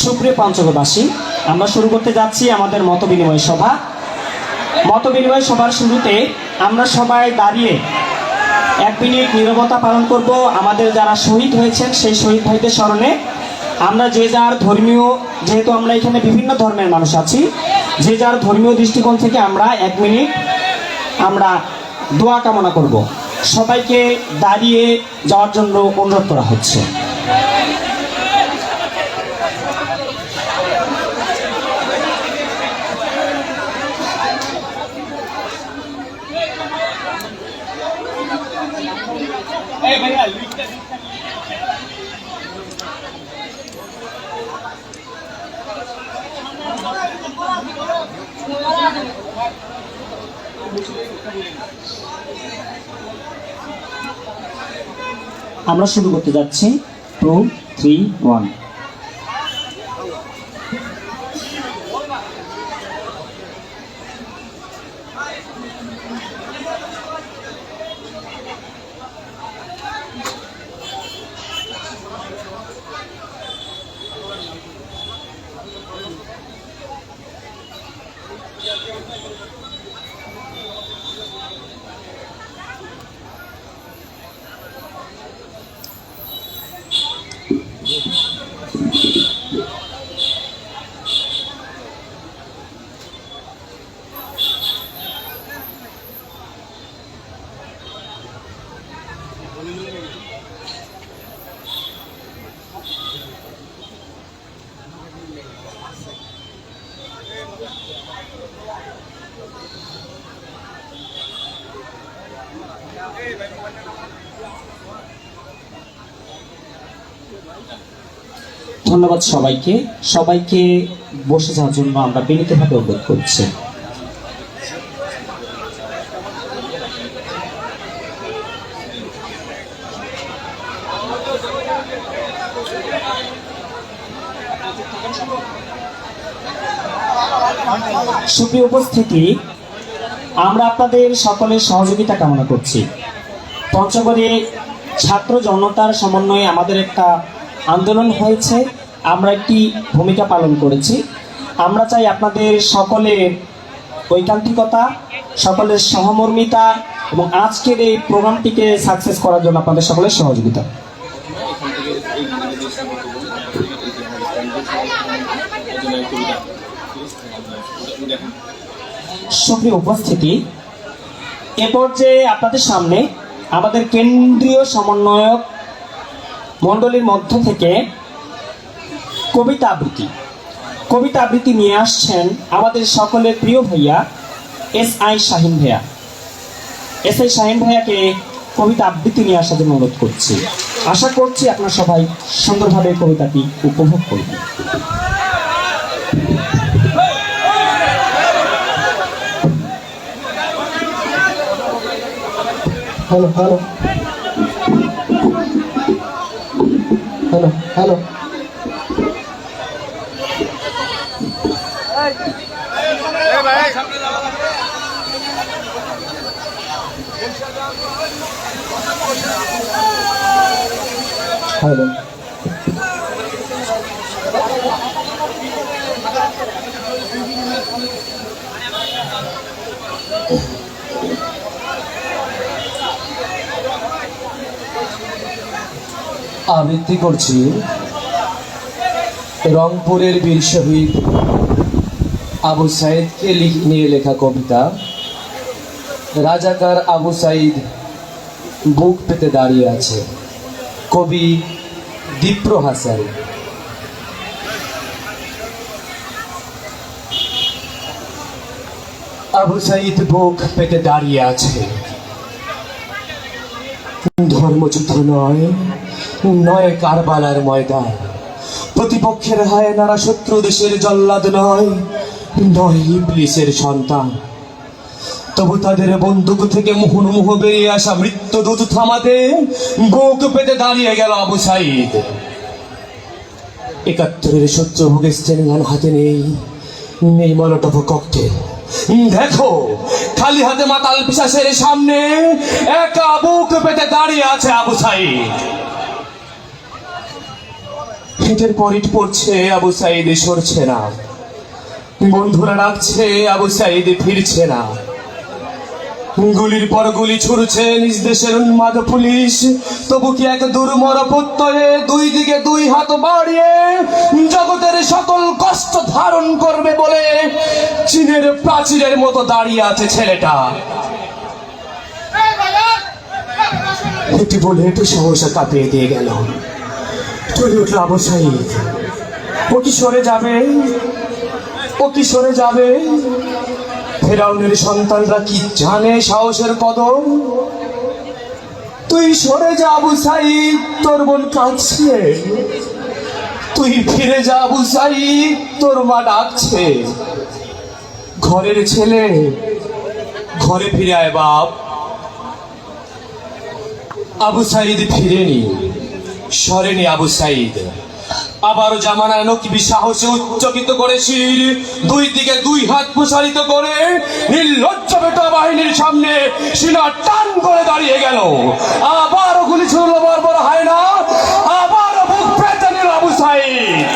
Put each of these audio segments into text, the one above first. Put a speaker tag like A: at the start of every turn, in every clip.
A: সুপ্রিয় পঞ্চগড়বাসী, আমরা শুরু করতে যাচ্ছি আমাদের মত বিনিময় সভা। মত বিনিময় সভার শুরুতে আমরা সবাই দাঁড়িয়ে 1 মিনিট নীরবতা পালন করব আমাদের যারা শহীদ হয়েছেন সেই শহীদ ভাইদের স্মরণে। আমরা যে যার ধর্মীয়, যেহেতু আমরা এখানে বিভিন্ন ধর্মের মানুষ আছি, যে যার ধর্মীয় দৃষ্টিকোণ থেকে আমরা 1 মিনিট আমরা দোয়া কামনা করব। সবাইকে দাঁড়িয়ে যাওয়ার জন্য অনুরোধ করা হচ্ছে। আমরা শুরু করতে যাচ্ছি 2, 3, 1। ধন্যবাদ সবাইকে। সবাইকে বসে যাওয়ার জন্য আমরা বিনীতভাবে অনুরোধ করছি। সুপ্রিয় উপস্থিতি, আমরা আপনাদের সকলের সহযোগিতা কামনা করছি। পঞ্চগড়ে ছাত্র জনতার সমন্বয়ে আমাদের একটা আন্দোলন হয়েছে, আমরা একটি ভূমিকা পালন করেছি। আমরা চাই আপনাদের সকলের ঐকান্তিকতা, সকলের সহমর্মিতা এবং আজকের এই প্রোগ্রামটিকে সাকসেস করার জন্য আপনাদের সকলের সহযোগিতা। সুপ্রিয় উপস্থিতি, এ পর্যায়ে আপনাদের সামনে আমাদের কেন্দ্রীয় সমন্বয়ক মণ্ডলীর মধ্য থেকে কবিতা আবৃত্তি নিয়ে আসছেন আমাদের সকলের প্রিয় ভাইয়া SI শাহিন ভাইয়া। SI শাহিন ভাইয়াকে কবিতা আবৃত্তি নিয়ে আসার জন্য অনুরোধ করছি। আশা করছি আপনারা সবাই সুন্দরভাবে কবিতাটি উপভোগ করবেন। Hello hello hello hello hello.
B: আবৃত্তি করছি রংপুরের বীর শহীদ আবু সাইদকে নিয়ে লেখা কবিতা রাজাকার আবু সাইদ বুক পেতে দাঁড়িয়ে আছে। কবি দীপ্র হাসান। আবু সাইদ বুক পেতে দাঁড়িয়ে আছে। ধর্মযুদ্ধ নয়, নয় কারবালার ময়দান। প্রতিপক্ষের হায়নারা শত্রু দেশের জল্লাদ নয়, নয় ইবলিসের সন্তান। তবু তাদের বন্দুক থেকে মুহুর্মুহ বেরিয়ে আসা মৃত্যুদূত থামাতে বুক পেতে দাঁড়িয়ে গেল আবু সাইদ। ৭১-এর সহ্য ভোগে স্টেনগান হাতে নেই, নেই মলোটভ ককটেল। দেখো খালি হাতে মাতাল পিশাচের সামনে একা বুক পেতে দাঁড়িয়ে আছে আবু সাইদ। হেঁটের পরিট পড়ছে, আবু সাইদ সরছে না। বন্ধুরা ডাকছে, আবু সাইদ ফিরছে না। গুলির পর গুলি ছুড়ছে নিজ দেশের উন্মাদ পুলিশ, তবু কি এক দুর্মর প্রত্যয়ে দুই দিকে দুই হাত বাড়িয়ে জগতের সকল কষ্ট ধারণ করবে বলে চীনের প্রাচীরের মতো দাঁড়িয়ে আছে ছেলেটা। এটি বলে একটু সাহসে কাঁপিয়ে দিয়ে গেল। চলে উঠল আবু সাইদ। ও কি সরে যাবে? ও কি সরে যাবে? ফেরাউনের সন্তানরা কি জানে সাহসের কদর? তুই সরে যা আবু সাইদ, তোর বোন কাঁদছে। তুই ফিরে যা আবু সাইদ, তোর মা ডাকছে। ঘরের ছেলে, ঘরে ফিরে আয় বাপ। আবু সাইদ ফিরেনি, সরেনি আবু সাইদ। আবার জামানায় নকিবি সাহসে উচ্চকিত করে শির, দুই দিকে দুই হাত প্রসারিত করে নির্লজ্জ বেটা বাহিনীর সামনে সিনা টান করে দাঁড়িয়ে গেল। আবারও গুলি ছুড়ল বর্বর হয় না, আবারও বুক পেতে নিল আবু সাইদ।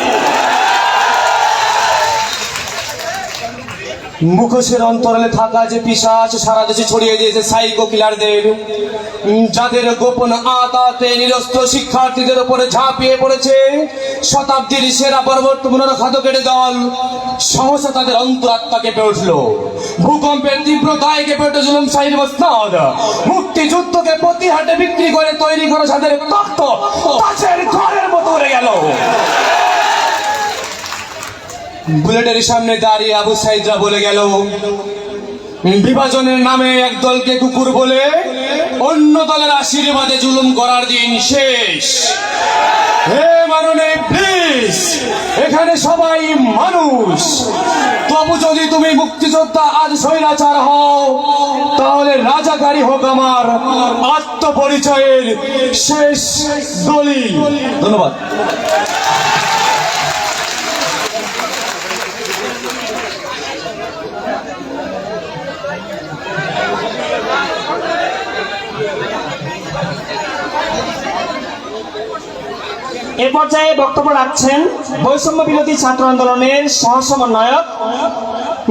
B: মুখোশের অন্তরালে থাকা যে পিশাচ সারা দেশে ছড়িয়ে দিয়েছে সাইকো কিলারদের, যাদের গোপন আতাতে নিরস্ত্র শিক্ষার্থীদের উপরে ঝাঁপিয়ে পড়েছে শতাব্দীর সেরা পরবর্তী খাদকের দল, সহসা তাদের অন্তরাত্মা কেঁপে উঠল। ভূকম্পের তীব্রতায় কেঁপে উঠে জুলুম শাহীর মসনদ। মুক্তিযুদ্ধকে প্রতিহাটে বিক্রি করে তৈরি করা তাদের তখ্ত তাজের ঘরের মতো উড়ে গেল। বুলেটের সামনে দাঁড়িয়ে আবু সাইদরা বলে গেল, বিভাজনের নামে এক দলকে কুকুর বলে অন্য দলের আশীর্বাদে জুলুম করার দিন শেষ। হে মাননীয় প্লিজ, এখানে সবাই মানুষ। তবু যদি তুমি মুক্তিযোদ্ধা আজ স্বৈরাচার হও, তাহলে রাজাকারী হোক আমার আত্মপরিচয়ের শেষ দলিল। ধন্যবাদ।
A: এ পর্যায়ে বক্তব্য রাখছেন বৈষম্য বিরোধী ছাত্র আন্দোলনের সহ সমন্বয়ক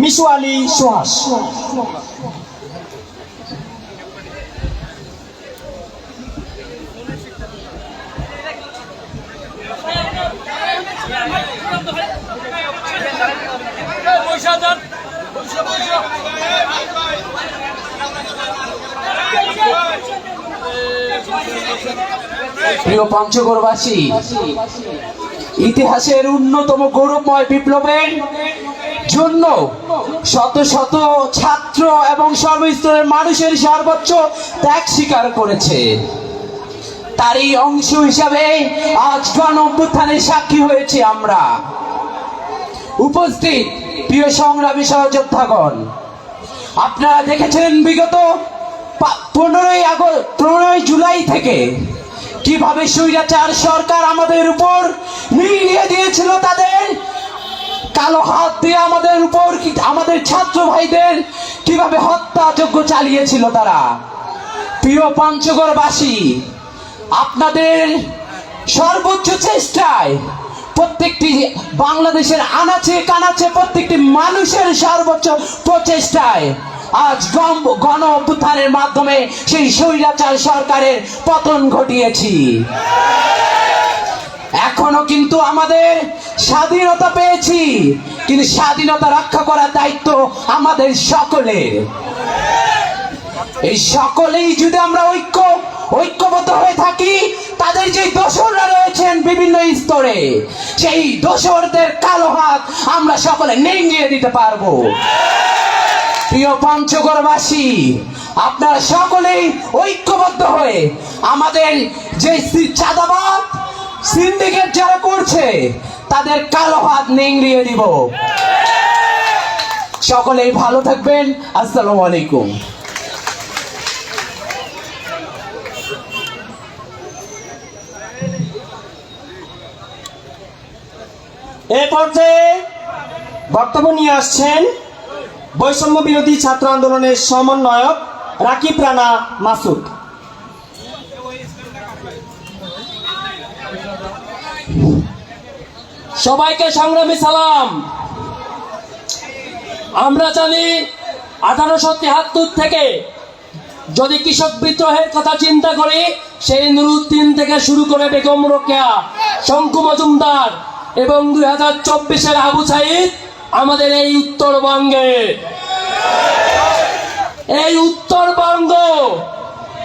A: মিশু আলী সুহাস।
C: প্রিয় পঞ্চগড়বাসী, ইতিহাসের অন্যতম গৌরবময় বিপ্লবের জন্য শত শত ছাত্র এবং সর্বস্তরের মানুষের সর্বোচ্চ ত্যাগ স্বীকার করেছে। তারই অংশ হিসাবে আজ গণ অভ্যুত্থানের সাক্ষী হয়েছে আমরা। উপস্থিত প্রিয় সংগ্রামী সহযোদ্ধাগণ, আপনারা দেখেছেন বিগত 15 জুলাই থেকে কিভাবে স্বৈরাচার সরকার আমাদের উপর মিলিয়ে দিয়েছিল তাদের কালো হাত দিয়ে, আমাদের উপর আমাদের ছাত্র ভাইদের কিভাবে হত্যাযজ্ঞ চালিয়েছিল তারা। প্রিয় পঞ্চগড়বাসী, আপনাদের সর্বোচ্চ চেষ্টায় প্রত্যেকটি বাংলাদেশের আনাচে কানাচে প্রত্যেকটি মানুষের সর্বোচ্চ প্রচেষ্টায় আজ গণ অভ্যুত্থানের মাধ্যমে সেই স্বৈরাচার সরকারের পতন ঘটিয়েছি। এখনো কিন্তু আমাদের স্বাধীনতা পেয়েছি, কিন্তু স্বাধীনতা রক্ষা করার দায়িত্ব আমাদের সকলের। এই সকলেই যদি আমরা ঐক্যবদ্ধ হয়ে থাকি, তাদের যে দোসররা রয়েছেন বিভিন্ন স্তরে, সেই দোসরদের কালো হাত আমরা সকলে নিংড়িয়ে দিতে পারবো। প্রিয় পঞ্চগড়বাসী, আপনারা সকলেই ঐক্যবদ্ধ হয়ে আমাদের যে চাঁদাবাদ সিন্ডিকেট যারা করছে তাদের কালো হাত নিংড়িয়ে দিব। সকলেই ভালো থাকবেন। আসসালামু আলাইকুম।
A: এ পর্যায়ে বক্তব্য নিয়ে আসছেন বৈষম্য বিরোধী ছাত্র আন্দোলনের সমন্বয়ক রাকিব রানা মাসুদ।
D: সবাইকে সংগ্রামী সালাম। আমরা জানি 1873 থেকে যদি কৃষক বিদ্রোহের কথা চিন্তা করি, সেই নুরুদ্দিন থেকে শুরু করে বেগম রোকেয়া, শঙ্কু মজুমদার এবং 2024-এর আবু সাইদ আমাদের এই উত্তরবঙ্গ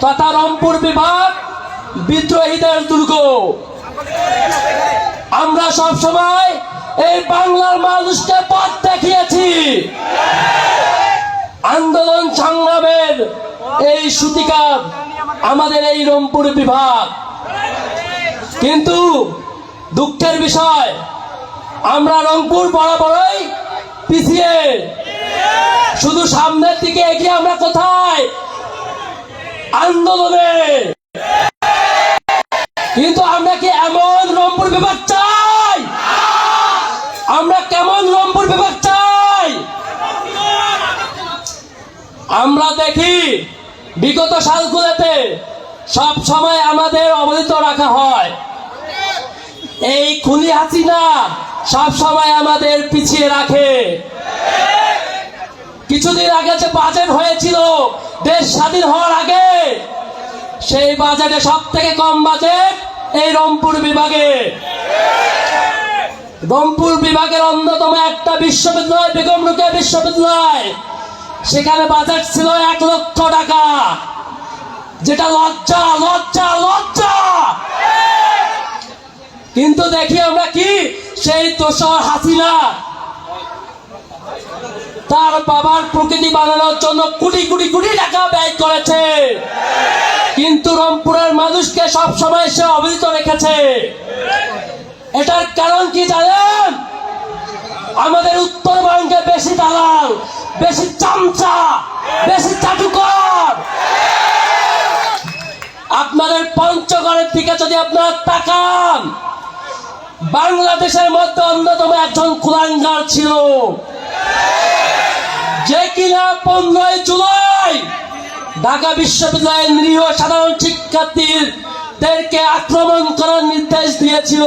D: তথা রংপুর বিভাগ বিদ্রোহীদের দুর্গ। আমরা সব সময় এই বাংলার মানুষকে পথ দেখিয়েছি। আন্দোলন সংগ্রামের এই সূতিকার আমাদের এই রংপুর বিভাগ। কিন্তু দুঃখের বিষয়, আমরা রংপুর বরাবরই পিছিয়ে, শুধু সামনের দিকে এগিয়ে আমরা কোথায়? আন্দোলনে। কিন্তু আমরা কি এমন রংপুর বিভাগ চাই? আমরা কেমন রংপুর বিভাগ চাই? আমরা দেখি বিগত সালগুলোতে সব সময় আমাদের অবহেলিত রাখা হয়। এই খুনি হাসিনা সব সময় আমাদের পিছিয়ে রাখে। কিছুদিন আগে যে বাজেট হয়েছিল দেশ স্বাধীন হওয়ার আগে, সেই বাজেটে সব থেকে কম বাজেট এই রংপুর বিভাগে। রংপুর বিভাগের অন্যতম একটা বিশ্ববিদ্যালয় বেগম রোকেয়া বিশ্ববিদ্যালয়, সেখানে বাজেট ছিল 1 লক্ষ টাকা, যেটা লজ্জা লজ্জা লজ্জা। কিন্তু দেখি আমরা কি, সেই দোসর হাসিনা তার বাবার প্রকৃতি বানানোর জন্য কোটি কোটি কোটি টাকা ব্যয় করেছে, কিন্তু রংপুরের মানুষকে সব সময় সে অবহেলিত রেখেছে। এটার কারণ কি জানেন? আমাদের উত্তরবঙ্গে বেশি দালাল, বেশি চামচা, বেশি চাটুকর। আপনাদের পঞ্চগড়ের দিকে যদি আপনারা তাকান, বাংলাদেশের মধ্যে অন্যতম একজন কুলাঙ্গার ছিল, যে কিনা 15 জুলাই ঢাকা বিশ্ববিদ্যালয়ের নিরীহ সাধারণ শিক্ষার্থীদেরকে আক্রমণ করার নির্দেশ দিয়েছিল।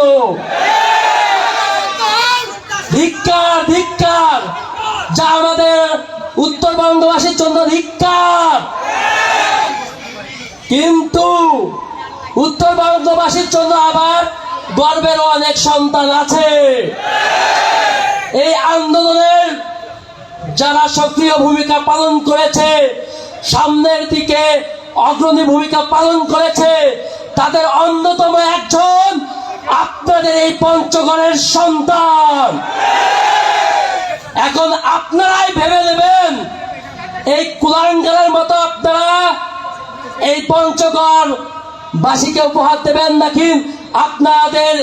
D: ধিক্কার ধিক্কার, যা আমাদের উত্তরবঙ্গবাসীর জন্য ধিক্কার। কিন্তু উত্তরবঙ্গবাসীর জন্য আবার গর্বেরও অনেক সন্তান আছে। এই আন্দোলনের যারা সক্রিয় ভূমিকা পালন করেছে, সামনের দিকে অগ্রণী ভূমিকা পালন করেছে, তাদের অন্যতম একজন আপনাদের এই পঞ্চগড়ের সন্তান। এখন আপনারাই ভেবে নেবেন, এই কুলাঙ্গারের মতো আপনারা এই পঞ্চগড় বাসীকে উপহার দেবেন, নাকি আপনাদের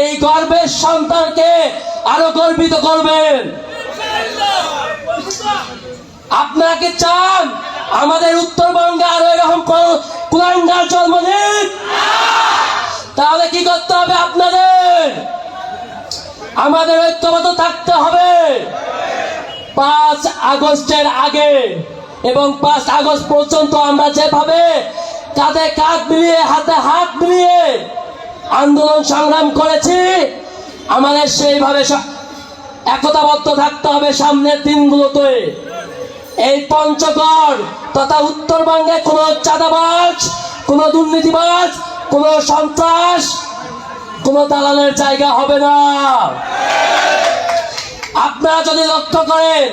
D: এই গর্বের সন্তানকে আরো গর্বিত করবেন? আপনারা কি চান আমাদের উত্তরবঙ্গে আরো এরকম কুলাঙ্গার জন্ম নিক? তাহলে কি করতে হবে আপনাদের? আমাদের ঐক্যবদ্ধ থাকতে হবে। 5 আগস্টের আগে এবং 5 আগস্ট পর্যন্ত আমরা যেভাবে কাঁধে কাঁধ মিলিয়ে হাতে হাত মিলিয়ে আন্দোলন সংগ্রাম করেছি, আমাদের সেইভাবে একতাবদ্ধ থাকতে হবে সামনের দিনগুলোতে। এই পঞ্চগড় তথা উত্তরবঙ্গে কোনো চাঁদাবাজ, কোনো দুর্নীতিবাজ, কোনো সন্ত্রাস, কোনো দালালের জায়গা হবে না। আপনারা যদি লক্ষ্য করেন,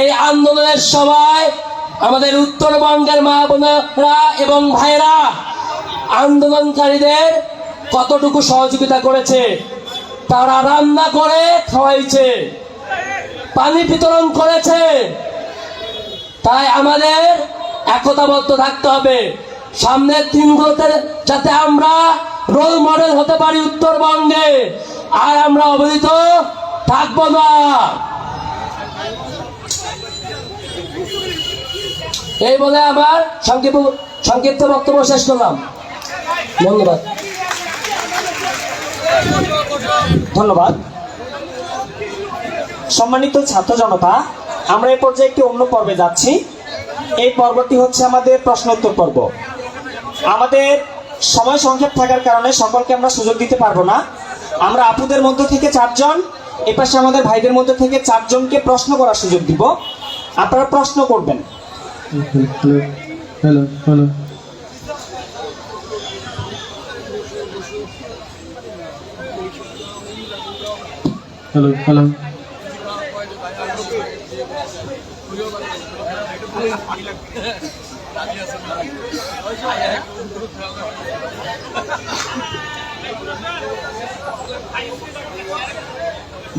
D: এই আন্দোলনের সময় আমাদের উত্তরবঙ্গের মা বোনেরা এবং ভাইয়েরা আন্দোলনকারীদের কতটুকু সহযোগিতা করেছে। তারা রান্না করে খাওয়াইছে, পানি বিতরণ করেছে। তাই আমাদের একতাবদ্ধ থাকতে হবে সামনের দিনগুলোতে, যাতে আমরা রোল মডেল হতে পারি উত্তরবঙ্গে, আর আমরা অবহেলিত থাকবো না। এই বলে আমার সংক্ষিপ্ত বক্তব্য শেষ করলাম। ধন্যবাদ।
A: ধন্যবাদ। সম্মানিত ছাত্র জনতা, আমরা এই পর্যায়ে একটি অন্য পর্বে যাচ্ছি। এই পর্বটি হচ্ছে আমাদের প্রশ্নোত্তর পর্ব। আমাদের সময় সংক্ষেপ থাকার কারণে সকলকে আমরা সুযোগ দিতে পারবো না। আমরা আপুদের মধ্য থেকে 4 জন, এপাশে আমাদের ভাইদের মধ্য থেকে 4 জনকে প্রশ্ন করার সুযোগ দিব। আপনারা প্রশ্ন করবেন।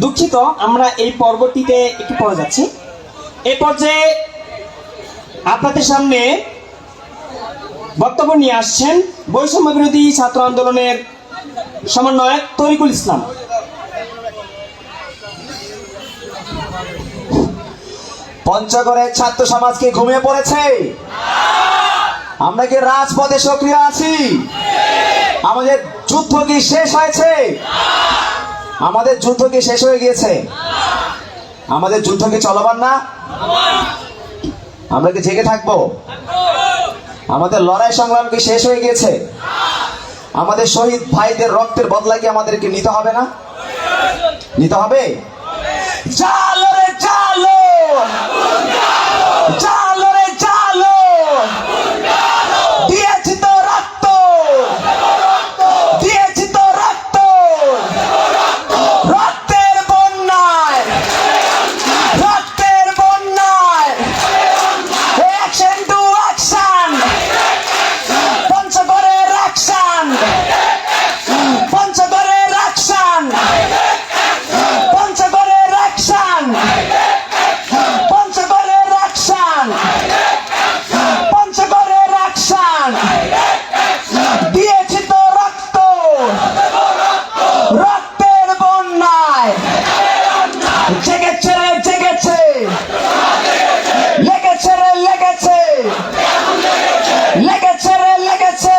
A: দুঃখিত, আমরা এই পর্বটিতে একটু পড়ে যাচ্ছি। এই পর্যায়ে আপনাদের সামনে বক্তব্য নিয়ে আসছেন বৈষম্য বিরোধী ছাত্র আন্দোলনের সমন্বয়ক তরিকুল ইসলাম।
C: পঞ্চগড়ের ছাত্র সমাজ কি ঘুমিয়ে পড়েছে? আমরা কি রাজপথে সক্রিয় আছি? আমাদের যুদ্ধ কি শেষ হয়েছে? আমাদের যুদ্ধ কি শেষ হয়ে গিয়েছে? আমাদের যুদ্ধ কি চলমান না? আমরা কি জেগে থাকবো? আমাদের লড়াই সংগ্রাম কি শেষ হয়ে গিয়েছে? আমাদের শহীদ ভাইদের রক্তের বদলা কি আমাদেরকে নিতে হবে না? নিতে হবে। জালো রে জালো, জালো রে জালো, দিয়েছি তো রক্ত, দিয়েছি তো রক্ত, রক্তের বন্যায়, রক্তের বন্যায়, অ্যাকশন টু অ্যাকশন, পঞ্চগড়ের অ্যাকশন, পঞ্চগড়ের অ্যাকশন, পঞ্চগড়ের অ্যাকশন, পঞ্চগড়ের অ্যাকশন, পঞ্চগড়ের অ্যাকশন, দিয়েছি তো রক্ত, রক্তের বন্যায়, জেগেছে রে জেগেছে, লেগেছে রে লেগেছে, লেগেছে রে লেগেছে,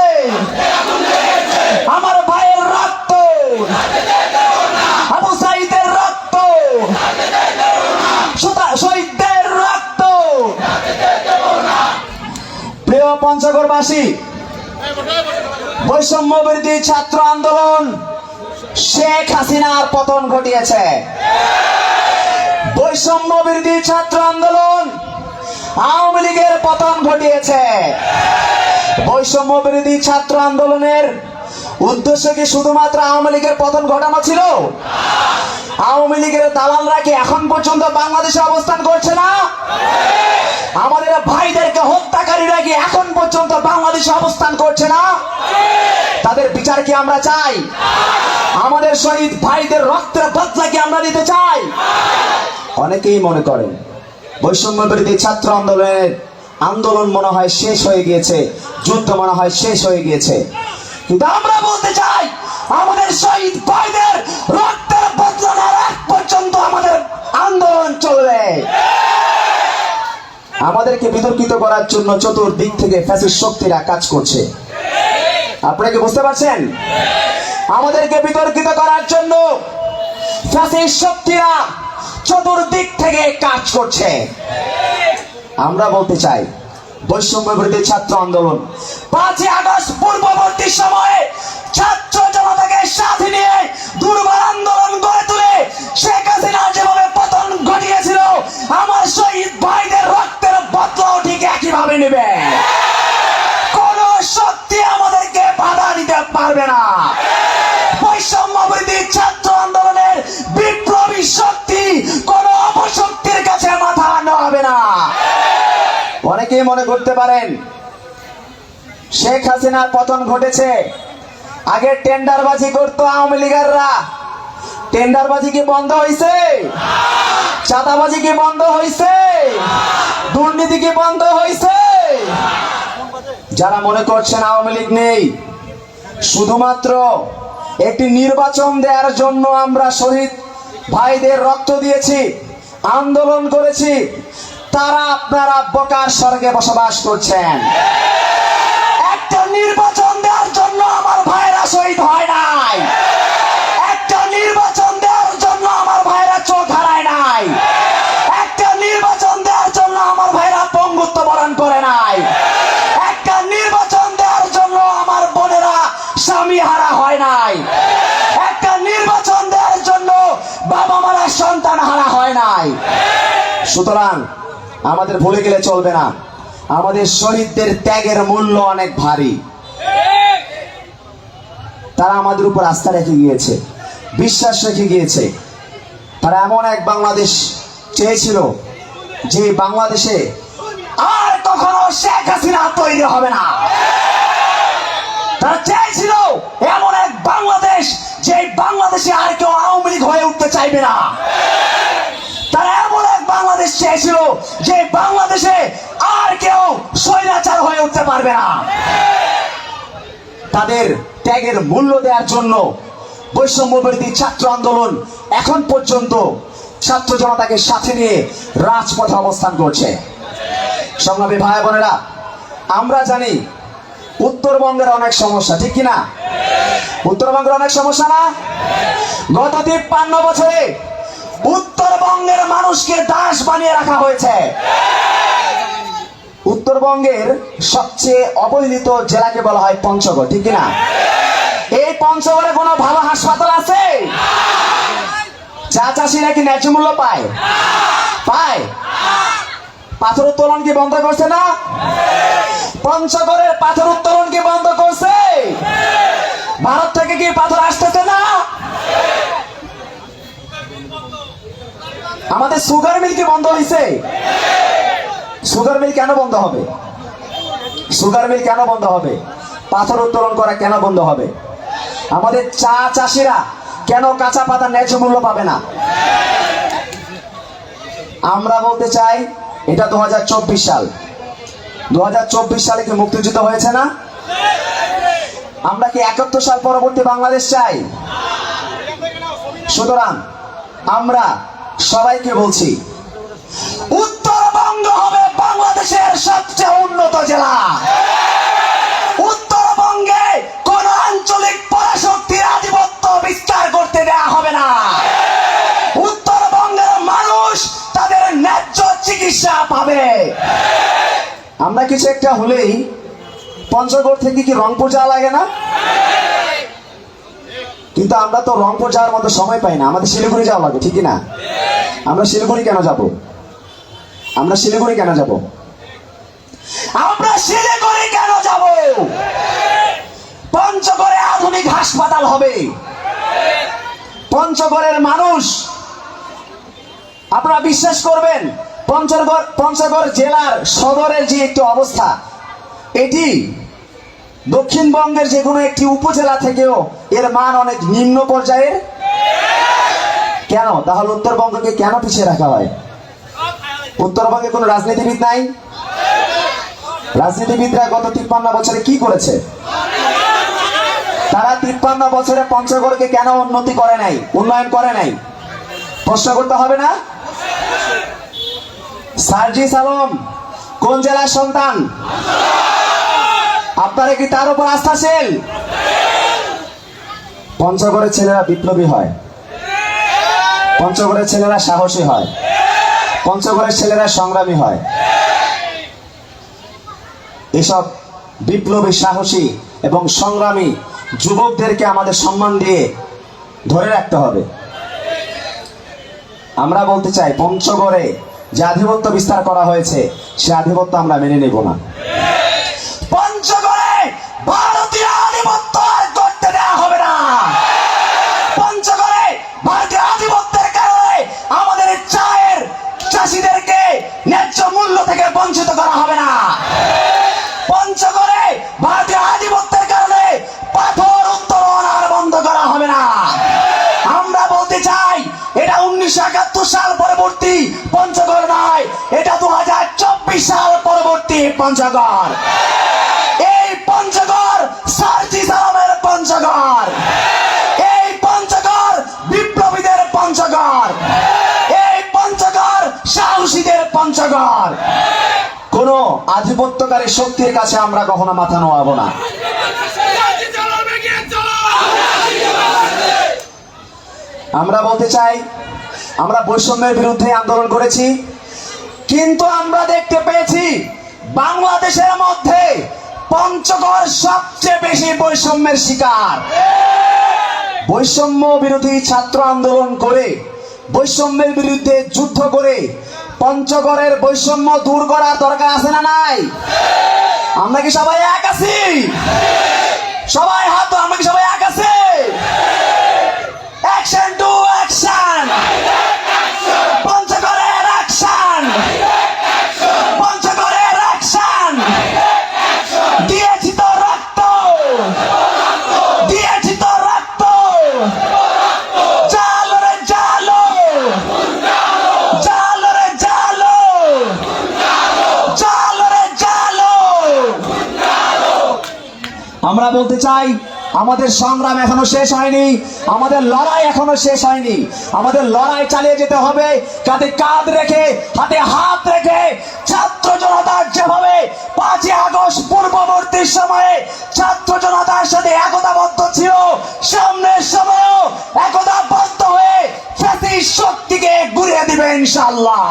C: আমার ভাইয়ের রক্ত, আবু সাইদের রক্ত, শহীদদের রক্ত। প্রিয় পঞ্চগড়বাসী, বৈষম্য বিরোধী ছাত্র আন্দোলন শেখ হাসিনার পতন ঘটিয়েছে। বৈষম্য বিরোধী ছাত্র আন্দোলন আওয়ামী লীগের পতন ঘটিয়েছে। বৈষম্য বিরোধী ছাত্র আন্দোলনের উদ্দেশ্য কি শুধুমাত্র আওয়ামী লীগের পতন ঘটানো ছিল? আওয়ামী লীগের দালালরা কি এখন পর্যন্ত বাংলাদেশে অবস্থান করছে না? আমাদের ভাইদেরকে হত্যাকারীরা কি এখন পর্যন্ত বাংলাদেশে অবস্থান করছে না? তাদের বিচার কি আমরা চাই? আমাদের শহীদ ভাইদের রক্তের বদলা কি আমরা দিতে চাই? অনেকেই মনে করেন বৈষম্য বিরোধী ছাত্র আন্দোলন মনে হয় শেষ হয়ে গিয়েছে, যুদ্ধ মনে হয় শেষ হয়ে গিয়েছে। কিন্তু আমরা বলতে চাই, আমাদের শহীদ ভাইদের রক্তের বদলা নেওয়ার আগ পর্যন্ত আমাদের আন্দোলন চলবে। আমাদেরকে বিতর্কিত করার জন্য চতুর্দিক থেকে ফ্যাসিস্ট শক্তিরা কাজ করছে। আপনারা কি বুঝতে পারছেন? আমাদেরকে বিতর্কিত করার জন্য ফ্যাসিস্ট শক্তিরা চতুর্দিক থেকে কাজ করছে। আমরা বলতে চাই, বৈষম্য বিরোধী ছাত্র আন্দোলন 5ই আগস্ট পূর্ববর্তী সময়ে ছাত্র জনতাকে সাথে নিয়ে দুর্বার আন্দোলন গড়ে তুলে শেখ হাসিনা যেভাবে পতন ঘটিয়েছিল, আমার শহীদ ভাইদের রক্তের বদলাও ঠিক একইভাবে নেবে। কোন শক্তি আমাদেরকে বাধা দিতে পারবে না। বৈষম্য বিরোধী ছাত্র আন্দোলনের বিপ্লবী শক্তি কোন অপশক্তির কাছে মাথা নোয়াবে না। অনেকেই মনে করতে পারেন শেখ হাসিনার পতন ঘটেছে, আগে টেন্ডারবাজি করতো আওয়ামী লীগাররা, টেন্ডারবাজি কি বন্ধ হয়েছে? চাঁদাবাজি কি বন্ধ হয়েছে? দুর্নীতি কি বন্ধ হয়েছে? যারা মনে করছেন আওয়ামী লীগ নেই, শুধুমাত্র একটি নির্বাচন দেওয়ার জন্য আমরা শহীদ ভাইদের রক্ত দিয়েছি, আন্দোলন করেছি, তারা আপনারা বোকার স্বর্গে বসবাস করছেন। একটা নির্বাচন দেওয়ার জন্য আমার ভাইরা শহীদ হয় নাই, একটা নির্বাচন দেওয়ার জন্য আমার ভাইরা চোখ হারায় নাই, একটা নির্বাচন দেওয়ার জন্য আমার ভাইরা পঙ্গুত্ব বরণ করে নাই, একটা নির্বাচন দেওয়ার জন্য আমার বোনেরা স্বামী হারা হয় নাই, একটা নির্বাচন হয় নাই। সুতরাং আমাদের ভুলে গেলে চলবে না, আমাদের শহীদদের ত্যাগের মূল্য অনেক ভারী। তারা আমাদের উপর আস্থা রেখে গিয়েছে, বিশ্বাস রেখে গিয়েছে। তারা এমন এক বাংলাদেশ চেয়েছিল যে বাংলাদেশে আর কখনো শেখ হাসিনা তৈরি হবে না। তারা চেয়েছিল এমন এক বাংলাদেশ যে বাংলাদেশে আর কেউ আওয়ামী লীগ হয়ে উঠতে চাইবে না। তারা এমন এক বাংলাদেশ চেয়েছিল যে বাংলাদেশে আর কেউ স্বৈরাচার হয়ে উঠতে পারবে না। তাদের ত্যাগের মূল্য দেওয়ার জন্য বৈষম্য বিরোধী ছাত্র আন্দোলন এখন পর্যন্ত ছাত্র জনতাকে সাথে নিয়ে রাজপথে অবস্থান করছে। সংগ্রামী ভাই বোনেরা, আমরা জানি উত্তরবঙ্গের অনেক সমস্যা, ঠিক কিনা? উত্তরবঙ্গের অনেক সমস্যা না? গত 53 বছরে উত্তরবঙ্গের মানুষকে দাস বানিয়ে রাখা হয়েছে। উত্তরবঙ্গের সবচেয়ে অবহেলিত জেলাকে বলা হয় পঞ্চগড়, ঠিক কিনা? এই পঞ্চগড়ে কোনো ভালো হাসপাতাল আছে? চা চাষিরা কি ন্যায্য মূল্য পায়? পায়? পাথর উত্তোলন কি বন্ধ করছে না? পঞ্চগড়ের পাথর উত্তোলন কি বন্ধ করছে? ভারত থেকে কি পাথর আসতেছে না? আমাদের সুগার মিল কি বন্ধ হয়েছে? সুগার মিল কেন বন্ধ হবে? সুগার মিল কেন বন্ধ হবে? পাথর উত্তোলন করা কেন বন্ধ হবে? আমাদের চা চাষিরা কেন কাঁচা পাতা ন্যায্য মূল্য পাবে না? আমরা বলতে চাই, এটা 2024 সাল। 2024 সালে কি মুক্তিযুদ্ধ হয়েছে না? আমরা কি 71 সাল পরবর্তী বাংলাদেশ চাই? সুতরাং আমরা সবাইকে বলছি, উত্তরবঙ্গ হবে বাংলাদেশের সবচেয়ে উন্নত জেলা। উত্তরবঙ্গে কোন আঞ্চলিক পরাশক্তির আধিপত্য বিস্তার করতে দেয়া হবে না। উত্তরবঙ্গের মানুষ তাদের ন্যায্য চিকিৎসা পাবে। আমরা কিছু একটা হলেই পঞ্চগড় থেকে কি রংপুর যাওয়া লাগে না? কিন্তু আমরা তো রংপুর যাওয়ার মতো সময় পাই না, আমাদের শিলিগুড়ি যাওয়া লাগে, ঠিক না? আমরা শিলিগুড়ি কেন যাব? আমরা শিলিগুড়ি কেন যাব? আমরা শিলিগুড়ি কেন যাব? পঞ্চগড়ে আধুনিক হাসপাতাল হবে। পঞ্চগড়ের মানুষ, আপনারা বিশ্বাস করবেন, পঞ্চগড় জেলার সদরের যে একটি অবস্থা, এটি দক্ষিণবঙ্গের যে কোনো একটি উপজেলা থেকেও এর মান অনেক নিম্ন পর্যায়ের। কেন? তাহলে উত্তরবঙ্গকে কেন পিছিয়ে রাখা হয়? উত্তরবঙ্গে কোনো রাজনীতিবিদ নাই? রাজনীতিবিদরা গত 53 বছরে কি করেছে? তারা 53 বছরে পঞ্চগড়কে কেন উন্নতি করে নাই, উন্নয়ন করে নাই? প্রশ্ন করতে হবে না? সার্জিস আলম কোন জেলার সন্তান? আপনারা কি তার উপর আস্থাশীল? পঞ্চগড়ের ছেলেরা বিপ্লবী হয়, পঞ্চগড়ের ছেলেরা সাহসী হয়, পঞ্চগড়ের ছেলেরা সংগ্রামী হয়। এসব বিপ্লবী, সাহসী এবং সংগ্রামী যুবকদেরকে আমাদের সম্মান দিয়ে ধরে রাখতে হবে। আমরা বলতে চাই, পঞ্চগড়ে যে আধিপত্য বিস্তার করা হয়েছে সে আধিপত্য আমরা মেনে নেব না। পঞ্চগড়ে ভারতীয় আধিপত্য আর করতে দেওয়া হবে না। পঞ্চগড়ে ভারতীয় আধিপত্যের কারণে আমাদের চায়ের চাষিদেরকে ন্যায্য মূল্য থেকে বঞ্চিত করা হবে না। পঞ্চগড়ে ভারতীয় আধিপত্যের কারণে পাথর উত্তোলন আর বন্ধ করা হবে না। আমরা বলতে চাই, এটা 1971 সাল পরবর্তী পঞ্চগড় নয়, এটা 2024 সাল পরবর্তী পঞ্চগড়। এই পঞ্চগড় সার্জিস আলমের পঞ্চগড়। এই পঞ্চগড় বিপ্লবীদের পঞ্চগড়। এই পঞ্চগড় সাহসীদের পঞ্চগড়। কোন আধিপত্যকারী শক্তির কাছে আমরা কখনো মাথা নোয়াবো না। আমরা বলতে চাই, আমরা বৈষম্যের বিরুদ্ধে আন্দোলন করেছি, কিন্তু আমরা দেখতে পেয়েছি বাংলাদেশের মধ্যে পঞ্চগড় সবচেয়ে বেশি বৈষম্যের শিকার। বৈষম্য বিরোধী ছাত্র আন্দোলন করে বৈষম্যের বিরুদ্ধে যুদ্ধ করে পঞ্চগড়ের বৈষম্য দূর করার দরকার আছে না নাই? আমরা কি সবাই এক আছি? সবাই হাত তো, আমরা কি সবাই এক আছি? অ্যাকশন টু অ্যাকশন, পঞ্চগড়ের অ্যাকশন, পঞ্চগড়ের অ্যাকশন। দিয়েছি তো রক্ত, দিয়েছি তো রক্ত, জালো রে জালো, জালো রে জালো, জালো রে জালো। আমরা বলতে চাই, আমাদের সংগ্রাম এখনো শেষ হয়নি, আমাদের লড়াই এখনো শেষ হয়নি। আমাদের লড়াই চালিয়ে যেতে হবে, কাঁধে কাঁধ রেখে, হাতে হাত রেখে। ছাত্র জনতার যেভাবে 5ই আগস্ট পূর্ববর্তী সময়ে ছাত্র জনতার সাথে একতাবদ্ধ ছিল, সামনের সময়ও একতাবদ্ধ হয়ে ফ্যাসিস্ট শক্তিকে ঘুরিয়ে দিবে ইনশাআল্লাহ।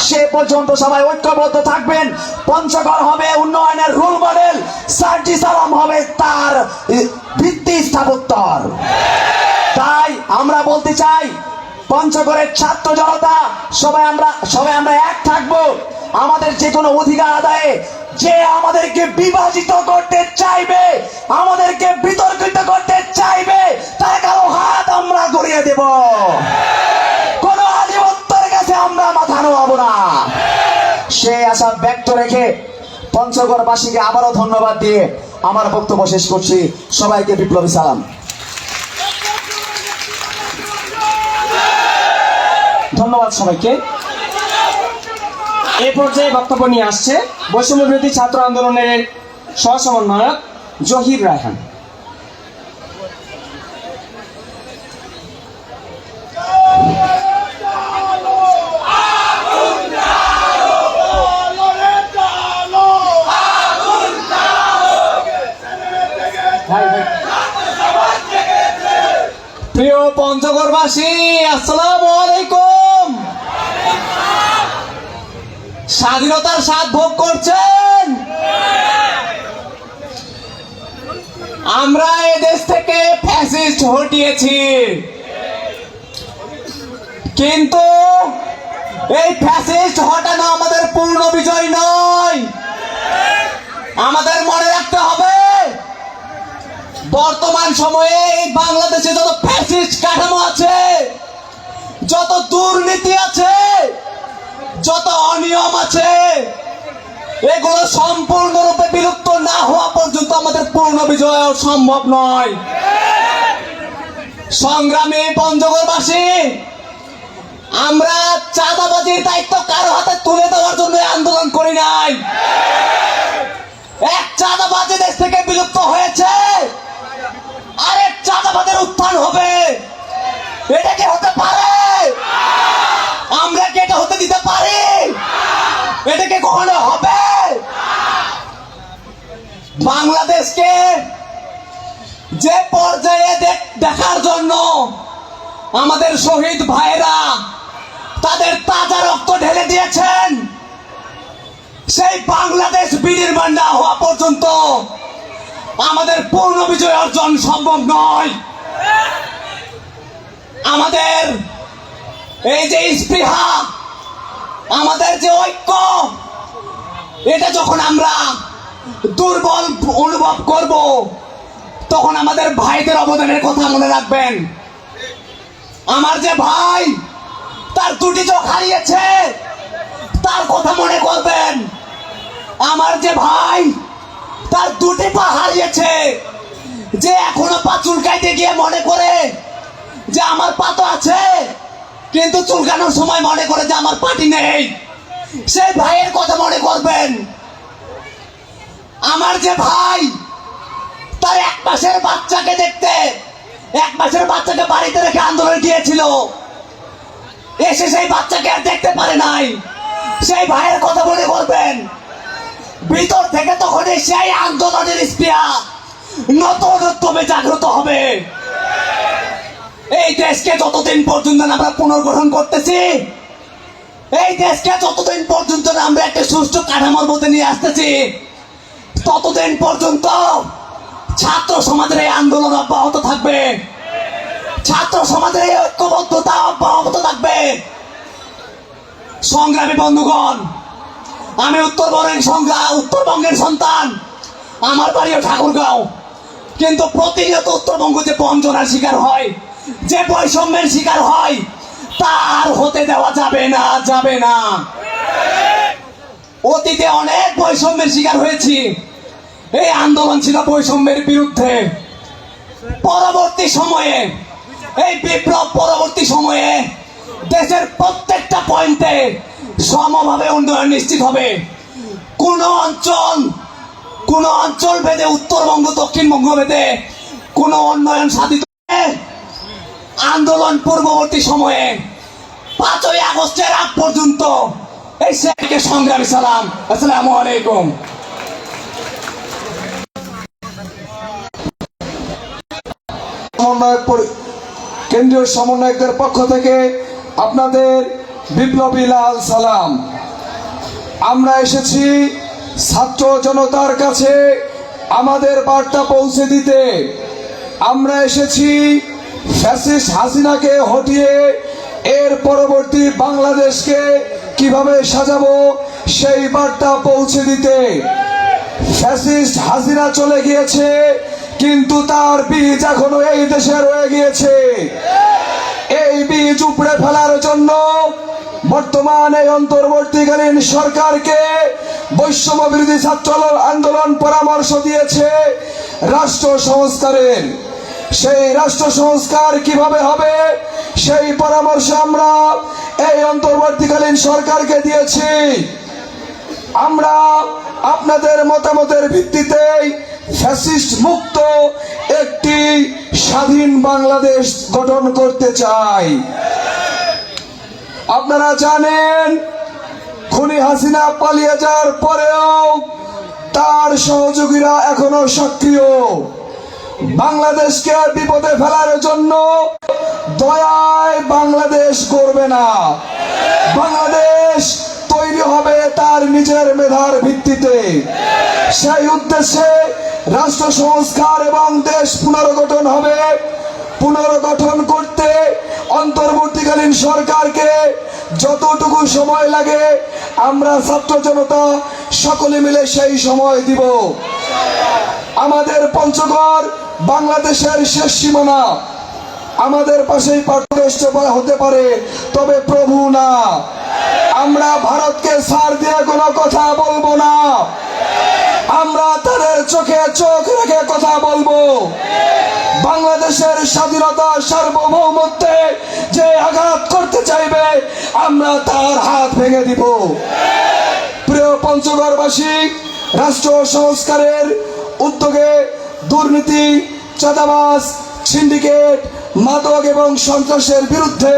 C: সে পর্যন্ত সবাই ঐক্যবদ্ধ থাকবেন। পঞ্চগড় হবে উন্নয়নের রোল মডেল, সার্জি সালাম হবে তার ভিত্তি স্থাপত্যর। তাই আমরা বলতে চাই, পঞ্চগড়ের ছাত্র জনতা সবাই আমরা এক থাকবো। আমাদের যে কোনো অধিকার আদায়ে যে আমাদেরকে বিভাজিত করতে চাইবে, আমাদেরকে বিতর্কিত করতে চাইবে, তার কারো হাত আমরা গড়িয়ে দেব। কোন আধিপত্যের কাছে আমরা মাথা নোয়াবো না। সে আশা ব্যক্ত রেখে পঞ্চগড়বাসীকে আবারও ধন্যবাদ দিয়ে আমার বক্তব্য শেষ করছি। সবাইকে বিপ্লবী সালাম।
A: ধন্যবাদ সবাইকে। এ পর্যায়ে বক্তব্য নিয়ে আসছে বৈষম্য বিরোধী ছাত্র আন্দোলনের সহ সমন্বয়ক জহির রায়হান।
C: প্রিয় পঞ্চগড়বাসী, আসসালামু আলাইকুম। স্বাধীনতার স্বাদ ভোগ করছেন? আমরা এই দেশ থেকে ফ্যাসিস্ট হটিয়েছি, কিন্তু এই ফ্যাসিস্ট হটানো আমাদের পূর্ণ বিজয় নয়। আমাদের মনে রাখতে হবে, বর্তমান সময়ে এই বাংলাদেশে যত ফ্যাসিস্ট কাঠামো আছে, যত দুর্নীতি আছে, যত অনিয়ম আছে, এগুলো সম্পূর্ণরূপে বিলুপ্ত না হওয়া পর্যন্ত আমাদের পূর্ণ বিজয় সম্ভব নয়। সংগ্রামী পঞ্চগড়বাসী, আমরা চাঁদাবাজির দায়িত্ব কারো হাতে তুলে দেওয়ার জন্য আন্দোলন করি নাই। এক চাঁদাবাজি দেশ থেকে বিলুপ্ত হয়েছে, আরেক চাঁদাবাজের উত্থান হবে। এটা কি হতে পারে? আমরা কি এটা হতে দিতে পারি? এটা কি কখনো হবে? বাংলাদেশকে যে পর্যায়ে দেখার জন্য আমাদের শহীদ ভাইরা তাদের তাজা রক্ত ঢেলে দিয়েছেন, সেই বাংলাদেশ বিনির্মাণ না হওয়া পর্যন্ত আমাদের পূর্ণ বিজয় অর্জন সম্ভব নয়। আমাদের এই যে স্পৃহা, আমাদের যে ঐক্য, এটা যখন আমরা দুর্বল অনুভব করব, তখন আমাদের ভাইদের অবদানের কথা মনে রাখবেন। আমার যে ভাই তার দুটি চোখ হারিয়েছে, তার কথা মনে করবেন। আমার যে ভাই তার দুটি পা হারিয়েছে, যে এখনো পা চুলকাইতে গিয়ে মনে করে যে আমার পা তো আছে, কিন্তু চুলকানোর সময় মনে করে যে আমার পাটি নেই, সেই ভাইয়ের কথা মনে করবেন। আমার যে ভাই তার 1 মাসের বাচ্চাকে দেখতে, 1 মাসের বাচ্চাকে বাড়িতে রেখে আন্দোলনে গিয়েছিল, এসে সেই বাচ্চাকে আর দেখতে পারে নাই, সেই ভাইয়ের কথা মনে করবেন। ভিতর থেকে তখনই সেই আন্দোলনের স্পৃহা নতুন উদ্যমে জাগ্রত হবে। এই দেশকে যতদিন পর্যন্ত আমরা পুনর্গঠন করতেছি, এই দেশকে যতদিন পর্যন্ত আমরা একটা সুষ্ঠু কাঠামোর মধ্যে নিয়ে আসতেছি, ততদিন পর্যন্ত ছাত্র সমাজের এই আন্দোলন অব্যাহত থাকবে। ছাত্র সমাজের এই ঐক্যবদ্ধতা অব্যাহত থাকবে। সংগ্রামী বন্ধুগণ, আমি উত্তরবঙ্গের সন্তান, আমার বাড়িও ঠাকুরগাঁও, কিন্তু প্রতিনিয়ত উত্তরবঙ্গ যে বঞ্চনার শিকার হয়, যে বৈষম্যের শিকার হয়, তার হতে দেওয়া যাবে না, যাবে না। অতীতে অনেক বৈষম্যের শিকার হয়েছি, এই আন্দোলন ছিল বৈষম্যের বিরুদ্ধে। পরবর্তী সময়ে, এই বিপ্লব পরবর্তী সময়ে দেশের প্রত্যেকটা পয়েন্টে সমভাবে উন্নয়ন নিশ্চিত হবে। কোন অঞ্চল ভেদে, উত্তরবঙ্গ দক্ষিণবঙ্গ ভেদে কোন উন্নয়ন সাধিত আন্দোলন পূর্ববর্তী সময়ে 5ই আগস্টের আগ পর্যন্ত এই শেখকে সংগ্রামী সালাম। আসসালামু আলাইকুম।
E: কেন্দ্রীয় সমন্বয়কদের পক্ষ থেকে আপনাদের বিপ্লবী লাল সালাম। আমরা এসেছি ছাত্র জনতার কাছে আমাদের বার্তা পৌঁছে দিতে। আমরা এসেছি ফ্যাসিস্ট হাসিনাকে হটিয়ে এর পরবর্তী বাংলাদেশকে কিভাবে সাজাবো সেই বার্তা পৌঁছে দিতে। ফ্যাসিস্ট হাসিনা চলে গিয়েছে, কিন্তু তার বীজ এখনো এই দেশে রয়ে গিয়েছে। এই বীজ উপড়ে ফেলার জন্য বর্তমান এই অন্তর্বর্তীকালীন সরকারকে বৈষম্য বিরোধী ছাত্র আন্দোলন পরামর্শ দিয়েছে রাষ্ট্র সংস্কারের। সেই রাষ্ট্র সংস্কার কিভাবে হবে সেই পরামর্শ আমরা এই অন্তর্বর্তীকালীন সরকারকে দিয়েছি। আমরা আপনাদের মতামতের ভিত্তিতে ফ্যাসিস্ট মুক্ত একটি স্বাধীন বাংলাদেশ গঠন করতে চাই। আপনারা জানেন, খুনি হাসিনা পালিয়ে যাওয়ার পরেও তার সহযোগীরা এখনো সক্রিয়। বাংলাদেশকে বিপদে ফেলার জন্য দয়ায় বাংলাদেশ করবে না। বাংলাদেশ তৈরি হবে তার নিজের মেধার ভিত্তিতে। সেই উদ্দেশ্যে রাষ্ট্র সংস্কার এবং দেশ পুনর্গঠন হবে। পুনর্গঠন করতে অন্তর্বর্তীকালীন সরকারকে যতটুকু সময় লাগে আমরা ছাত্র জনতা সকলে মিলে সেই সময় দিব। আমাদের পঞ্চগড় বাংলাদেশের শেষ সীমানা, আমাদের পাশেই পার্শ্বদেশ হতে পারে, তবে প্রভু না। আমরা ভারতকে ছাড় দিয়ে কোনো কথা বলবো না। আমরা তাদের চোখে চোখ রেখে কথা বলবো। বাংলাদেশের স্বাধীনতা সার্বভৌমত্বে যে আঘাত করতে চাইবে আমরা তার হাত ভেঙে দিব। প্রিয় পঞ্চগড়বাসী, রাষ্ট্র সংস্কারের উদ্যোগে দুর্নীতি, চাঁদাবাজ, সিন্ডিকেট, মাদক এবং সন্ত্রাসের বিরুদ্ধে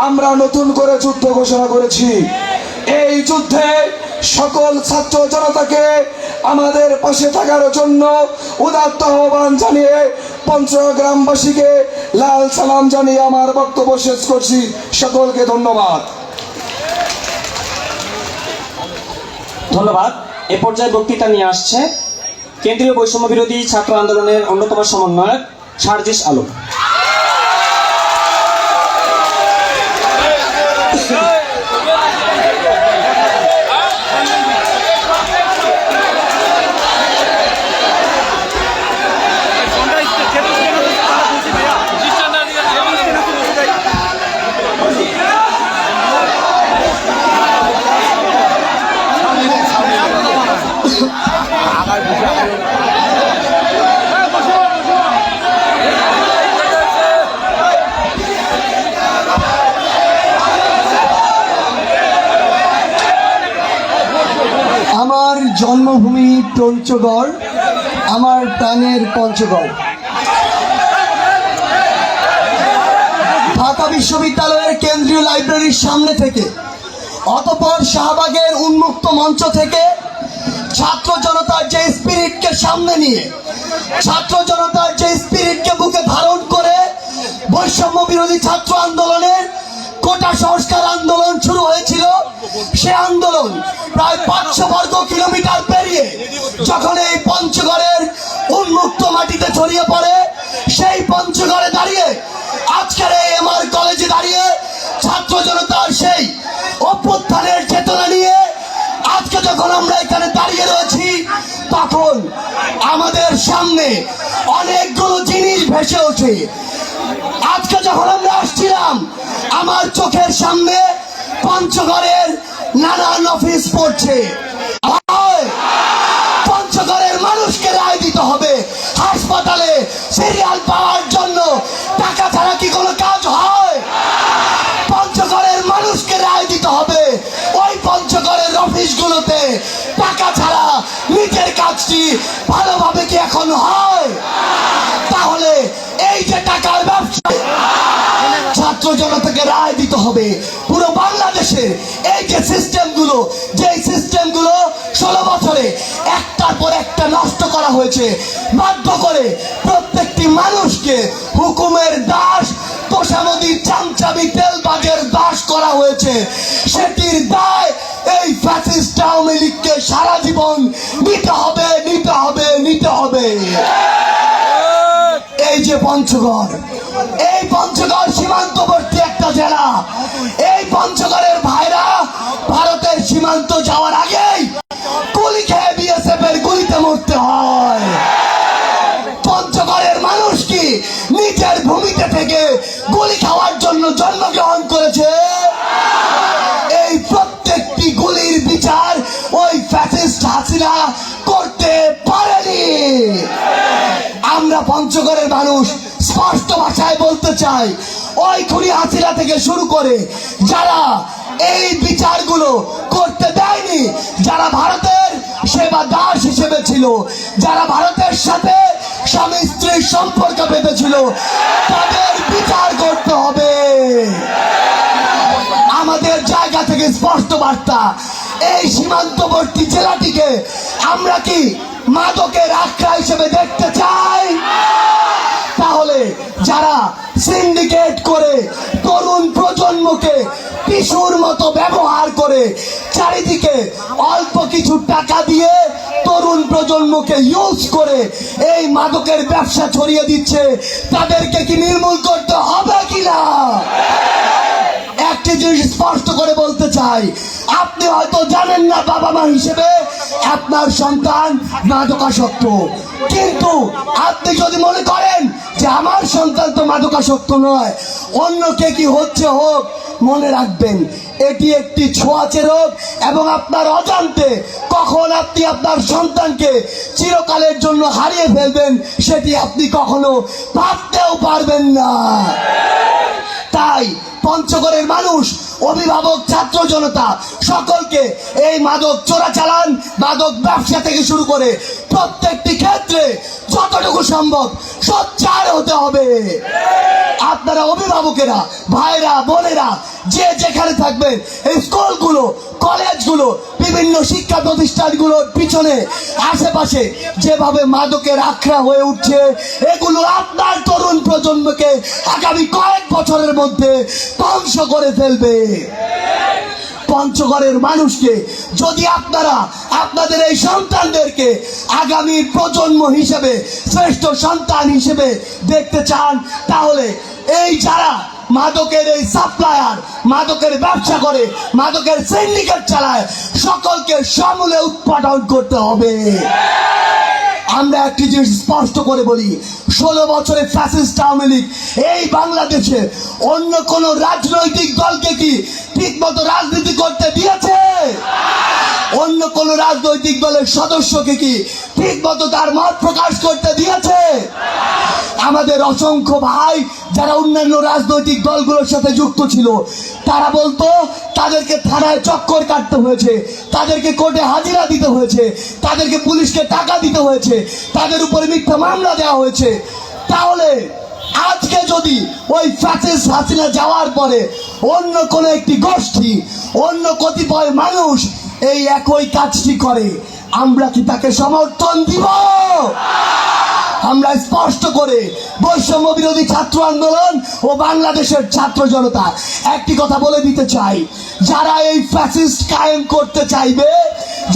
E: আমরা নতুন করে যুদ্ধ ঘোষণা করেছি। এই যুদ্ধে সকল ছাত্র জনতাকে আমাদের পাশে থাকার জন্য উদাত্ত আহ্বান জানিয়ে পঞ্চগড় গ্রামবাসীকে লাল সালাম জানিয়ে আমার বক্তব্য শেষ করছি। সকলকে ধন্যবাদ।
A: ধন্যবাদ। এ পর্যায়ে বক্তৃতা নিয়ে আসছে কেন্দ্রীয় বৈষম্য বিরোধী ছাত্র আন্দোলনের অন্যতম সমন্বয়ক সার্জিস আলম।
F: আমার জন্মভূমি পঞ্চগড়, আমার প্রাণের পঞ্চগড়। ঢাকা বিশ্ববিদ্যালয়ের কেন্দ্রীয় লাইব্রেরির সামনে থেকে, অতঃপর শাহবাগের উন্মুক্ত মঞ্চ থেকে ছাত্র জনতার যে স্পিরিটকে সামনে নিয়ে, ছাত্র জনতার যে স্পিরিটকে বুকে ধারণ করে বৈষম্য বিরোধী ছাত্র আন্দোলনের কোটা সংস্কার আন্দোলন শুরু হয়েছিল। সে আন্দোলন প্রায় 500 বর্গ কিলোমিটার পেরিয়ে যখন এই পঞ্চগড়ের উন্মুক্ত মাটিতে ছড়িয়ে পড়ে, সেই পঞ্চগড়ে দাঁড়িয়ে আজকের এই এমআর কলেজে দাঁড়িয়ে ছাত্র জনতার সেই অভ্যুত্থানের চেতনা নিয়ে আজকে যখন আমরা এখানে দাঁড়িয়ে রয়েছি, তখন আমাদের সামনে অনেকগুলো জিনিস ভেসে ওঠে। আজকে যখন আমরা আসছিলাম, আমার চোখের সামনে পঞ্চগড়ের নানান অফিস পড়ছে। পঞ্চগড়ের মানুষকে রায় দিতে হবে। হাসপাতালে সিরিয়াল পাওয়ার জন্য টাকা ছাড়া কি কোনো কাজ হয়? পঞ্চগড়ের মানুষকে রায় দিতে হবে। ওই পঞ্চগড়ের অফিসগুলোতে টাকা ছাড়া নিজের কাজটি ভালোভাবে কি এখন হয়? তাহলে এই যে টাকার ব্যবসা, ছাত্র জনতাকে রায় দিতে হবে। পুরো বাংলাদেশের এই যে সিস্টেমগুলো, যে সিস্টেমগুলো 16 বছরে একটার পর একটা নষ্ট করা হয়েছে, বাধ্য করে প্রত্যেকটি মানুষকে হুকুমের দাস, তোষামদির চামচামি তেলবাজের দাস করা হয়েছে, সেটির দায় এই ফ্যাসিস্ট আওয়ামী লীগকে সারা জীবন নিতে হবে, নিতে হবে, নিতে হবে। এই যে পঞ্চগড়, এই পঞ্চগড় সীমান্তবর্তী একটা জেলা। এই পঞ্চগড়ের ভাইরা ভারতের সীমান্ত যাওয়ার আগেই গুলি খেয়ে বিএসএফ এর গুলিতে মরতে হয়। পঞ্চগড়ের মানুষ কি নিজের ভূমিতে থেকে গুলি খাওয়ার জন্য জন্মগ্রহণ করেছে? এই প্রত্যেকটি গুলির বিচার ওই ফ্যাসিস্ট হাসিনা করতে পারেনি। আমরা পঞ্চগড়ের মানুষ স্পষ্ট ভাষায় বলতে চাই, ওই খুনি হাসিনা থেকে শুরু করে যারা এই বিচারগুলো করতে দেয়নি, যারা ভারতের সেবা দাস হিসেবে ছিল, যারা ভারতের সাথে স্বামী স্ত্রীর সম্পর্ক বেঁধেছিল, তাদের বিচার করতে হবে। আমাদের জায়গা থেকে স্পষ্ট বার্তা, এই সীমান্তবর্তী জেলাটিকে আমরা কি মাদকের আখড়া হিসেবে দেখতে চাই? তাহলে যারা সিন্ডিকেট করে তরুণ প্রজন্মকে পিশুর মতো ব্যবহার করে চারিদিকে অল্প কিছু টাকা দিয়ে তরুণ প্রজন্মকে ইউজ করে এই মাদকের ব্যবসা ছড়িয়ে দিচ্ছে, তাদেরকে কি নির্মূল করতে হবে কিনা? একটি জিনিস স্পষ্ট করে বলতে চাই, আপনি হয়তো জানেন না বাবা মা হিসেবে আপনার সন্তান মাদকাসক্ত, কিন্তু আপনি যদি মনে করেন যে আমার সন্তান তো মাদকাসক্ত নয়, অন্য কে কি হচ্ছে হোক, মনে রাখবেন এটি একটি ছোঁয়াচে রোগ এবং আপনার অজান্তে কখন আপনি আপনার সন্তানকে চিরকালের জন্য হারিয়ে ফেলবেন সেটি আপনি কখনো ভাবতেও পারবেন না। তাই পঞ্চগড়ের মানুষ, অভিভাবক, ছাত্র জনতা সকলকে এই মাদক চোরাচালান, মাদক ব্যবসা থেকে শুরু করে প্রত্যেকটি ক্ষেত্রে যতটুকু সম্ভব সোচ্চার হতে হবে। আপনারা অভিভাবকেরা, ভাইরা, বোনেরা যে যেখানে থাকবেন, এই স্কুলগুলো, কলেজগুলো, বিভিন্ন শিক্ষা প্রতিষ্ঠানগুলোর পিছনে আশেপাশে যেভাবে মাদকের আখড়া হয়ে উঠছে, এগুলো আপনার তরুণ প্রজন্মকে আগামী কয়েক বছরের মধ্যে ধ্বংস করে ফেলবে। পঞ্চগড়ের মানুষকে যদি আপনারা আপনাদের এই সন্তানদেরকে আগামী প্রজন্ম হিসেবে, শ্রেষ্ঠ সন্তান হিসেবে দেখতে চান, তাহলে এই যারা মাদকের এই সাপ্লায়ার, মাদকের ব্যবসা করে, মাদকের সিন্ডিকেট চালায়, সকলকে সমূলে উৎপাদন করতে হবে। আমরা একটি জিনিস স্পষ্ট করে বলি, 16 বছরে ফ্যাসিস্ট আওয়ামী লীগ এই বাংলাদেশে অন্য কোন রাজনৈতিক দলকে কি ঠিক মতো রাজনীতি করতে দিয়েছে? অন্য কোন রাজনৈতিক দলের সদস্যকে কি ঠিক মতো তার মত প্রকাশ করতে দিয়েছে? আমাদের অসংখ্য ভাই যারা অন্যান্য রাজনৈতিক দলগুলোর সাথে যুক্ত ছিল, তারা বলতো তাদেরকে থানায় চক্কর কাটতে হয়েছে, তাদেরকে কোর্টে হাজিরা দিতে হয়েছে, তাদেরকে পুলিশকে টাকা দিতে হয়েছে, তাদের উপরে মিথ্যা মামলা দেওয়া হয়েছে। তাহলে আজকে যদি ওই ফ্যাসিস্ট হাসিনা যাওয়ার পরে অন্য কোন একটি গোষ্ঠী, অন্য কতিপয় মানুষ এই একই কাজটি করে, আমরা কি তাকে সমর্থন দিব? আমরা স্পষ্ট করে বৈষম্য বিরোধী ছাত্র আন্দোলন ও বাংলাদেশের ছাত্র জনতা একটি কথা বলে দিতে চাই, যারা এই ফ্যাসিস্ট কায়েম করতে চাইবে,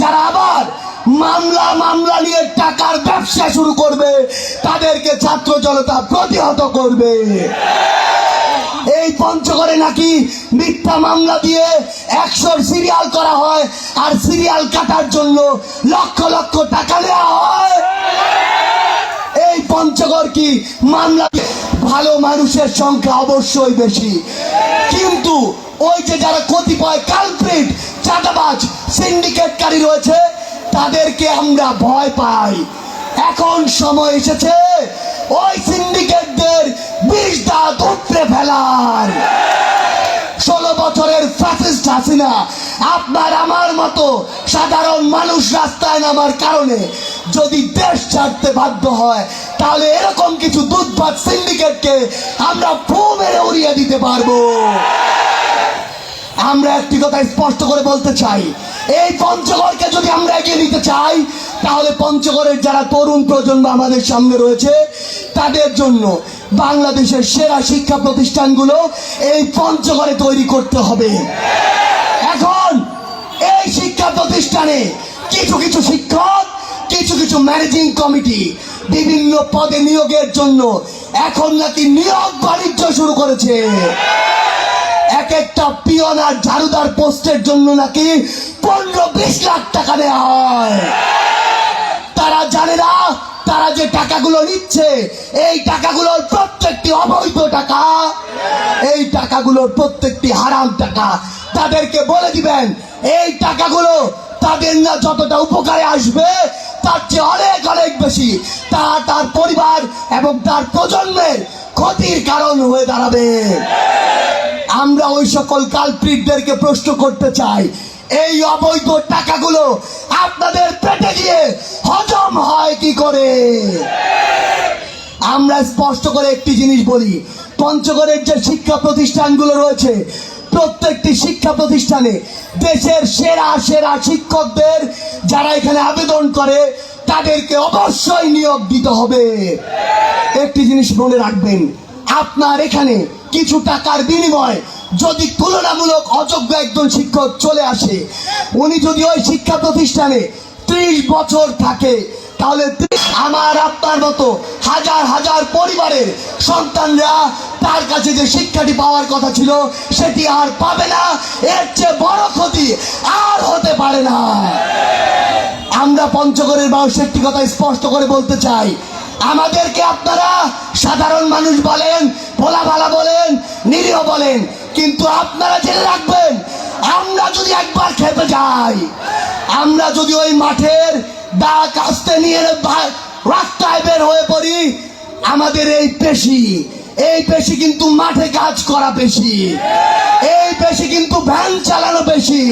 F: যারা আবার মামলা নিয়ে টাকার ব্যবসা শুরু করবে, তাদেরকে ছাত্র জনতা প্রতিহত করবে। এই পঞ্চগড়ে নাকি মিথ্যা মামলা দিয়ে 100 সিরিয়াল করা হয়, আর সিরিয়াল কাটার জন্য লক্ষ লক্ষ টাকা নেওয়া হয়। এই পঞ্চগড় কি মামলা? ভালো মানুষের সংখ্যা অবশ্যই বেশি, কিন্তু ওই যে যারা কতিপয় কালপ্রিট, চাঁদাবাজ, সিন্ডিকেটকারী রয়েছে, তাদেরকে আমরা ভয় পাই। এখন সময় এসেছে ওই সিন্ডিকেটদের বিষ দাঁত উপড়ে ফেলার। 16 বছরের ফ্যাসিস্ট হাসিনা আপনার আমার মতো সাধারণ মানুষ রাস্তায় নামার কারণে যদি দেশ ছাড়তে বাধ্য হয়, তাহলে এরকম কিছু দুধভাত সিন্ডিকেটকে আমরা ফু মেরে উড়িয়ে দিতে পারবো। আমরা একটি কথা স্পষ্ট করে বলতে চাই, এই পঞ্চগড়কে যদি আমরা এগিয়ে নিতে চাই, তাহলে পঞ্চগড়ের যারা তরুণ প্রজন্ম আমাদের সামনে রয়েছে, তাদের জন্য বাংলাদেশের সেরা শিক্ষা প্রতিষ্ঠানগুলো এই পঞ্চগড়ে তৈরি করতে হবে। এখন এই শিক্ষা প্রতিষ্ঠানে কিছু কিছু শিক্ষক, কিছু কিছু ম্যানেজিং কমিটি বিভিন্ন পদে নিয়োগের জন্য এখন নাকি নিয়োগ বাণিজ্য শুরু করেছে। এক একটা পিয়ন আর ঝাড়ুদার পোস্টের জন্য নাকি 15-20 লাখ টাকা দেওয়া হয়। তারা জানে না তারা যে টাকাগুলো নিচ্ছে, এই টাকাগুলোর প্রত্যেকটি অবৈধ টাকা, এই টাকাগুলোর প্রত্যেকটি হারাম টাকা। তাদেরকে বলে দিবেন এই টাকাগুলো তাদের না যতটা উপকারে আসবে, তার চেয়ে অনেক অনেক বেশি তা তার পরিবার এবং তার প্রজন্মের ক্ষতির কারণ হয়ে দাঁড়াবে। আমরা ওই সকল কালপ্রিটদেরকে প্রশ্ন করতে চাই, এই অবৈধ টাকাগুলো আপনাদের পেটে গিয়ে হজম হয় কি করে? আমরা স্পষ্ট করে একটি জিনিস বলি, পঞ্চগড়ের যে শিক্ষা প্রতিষ্ঠানগুলো রয়েছে, প্রত্যেকটি শিক্ষা প্রতিষ্ঠানে দেশের সেরা সেরা শিক্ষকদের যারা এখানে আবেদন করে, তাদেরকে অবশ্যই নিয়োগ দিতে হবে। একটি জিনিস মনে রাখবেন, আপনার এখানে কিছু টাকার বিনিময়ে যদি তুলনামূলক অযোগ্য একজন শিক্ষক চলে আসে, উনি যদি ওই শিক্ষা প্রতিষ্ঠানে 30 বছর থাকে, তাহলে আমার আপনার মতো হাজার হাজার পরিবারের সন্তানরা তার কাছে যে শিক্ষাটি পাওয়ার কথা ছিল সেটি আর পাবে না। এর চেয়ে বড় ক্ষতি আর হতে পারে না। আমরা পঞ্চগড়ের মানুষ একটি কথা স্পষ্ট করে বলতে চাই, আমাদেরকে আপনারা সাধারণ মানুষ বলেন, ভোলাভালা বলেন, নিরীহ বলেন, কিন্তু আপনারা জেনে রাখবেন, আমরা যদি একবার খেতে যাই, আমরা যদি ওই মাঠের দা কাস্তে নিয়ে রাস্তায় বের হয়ে পড়ি, আমাদের এই পেশি কিন্তু মাঠে কাজ করা পেশি, এই পেশি কিন্তু ভ্যান চালানো পেশি,